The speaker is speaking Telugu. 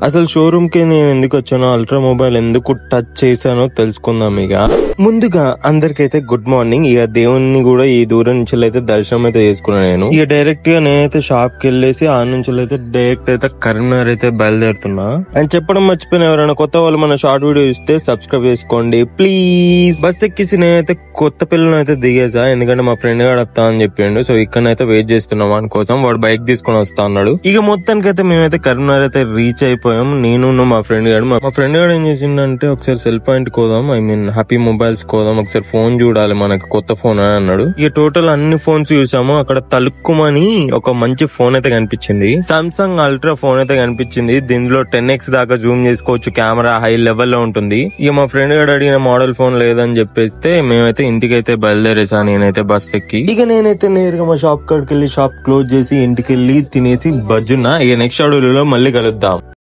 అసలు షోరూమ్ కి నేను ఎందుకు వచ్చానో, అల్ట్రా మొబైల్ ఎందుకు టచ్ చేశానో తెలుసుకుందాం. ఇక ముందుగా అందరికైతే గుడ్ మార్నింగ్. ఇక దేవుణ్ణి కూడా ఈ దూరం నుంచి అయితే దర్శనం అయితే చేసుకున్నాను నేను. ఇక డైరెక్ట్ గా నేనైతే షాప్ కి వెళ్ళేసి ఆ నుంచి అయితే డైరెక్ట్ అయితే కరీంనగర్ అయితే బయలుదేరుతున్నా. అండ్ చెప్పడం మర్చిపోయిన, ఎవరైనా కొత్త వాళ్ళు మన షార్ట్ వీడియో ఇస్తే సబ్స్క్రైబ్ చేసుకోండి ప్లీజ్. బస్ ఎక్కిసి నేనైతే కొత్త పిల్లలను అయితే దిగేసా, ఎందుకంటే మా ఫ్రెండ్ గారు వస్తా అని చెప్పిండు. సో ఇక్కడైతే వెయిట్ చేస్తున్నాం వాని కోసం. వాడు బైక్ తీసుకుని వస్తా అన్నాడు. ఇక మొత్తానికి అయితే మేమైతే కరీంనగర్ అయితే రీచ్ అయిపోయాం, నేను మా ఫ్రెండ్ గారు. మా ఫ్రెండ్ గారు ఏం చేసిండంటే, ఒకసారి సెల్ పాయింట్ కోదాం, ఐ మీన్ హ్యాపీ మొబైల్స్ కోదాం, ఒకసారి ఫోన్ చూడాలి మనకి కొత్త ఫోన్ అని అన్నాడు. ఇక టోటల్ అన్ని ఫోన్స్ చూసాము. అక్కడ తలుక్కుమని ఒక మంచి ఫోన్ అయితే కనిపించింది, సామ్సంగ్ అల్ట్రా ఫోన్ అయితే కనిపించింది. దీనిలో 10x దాకా జూమ్ చేసుకోవచ్చు, కెమెరా హై లెవెల్ లో ఉంటుంది. ఇక మా ఫ్రెండ్ గారు అడిగిన మోడల్ ఫోన్ లేదని చెప్పేస్తే మేమైతే ఇంటికైతే బయలుదేరేసా. నేనైతే బస్ ఎక్కి ఇక నేనైతే నేరుగా మా షాప్ కాడికి వెళ్ళి షాప్ క్లోజ్ చేసి ఇంటికి వెళ్ళి తినేసి బజ్జున్నా. ఇక నెక్స్ట్ షెడ్యూల్ లో మళ్ళీ కలుద్దాం.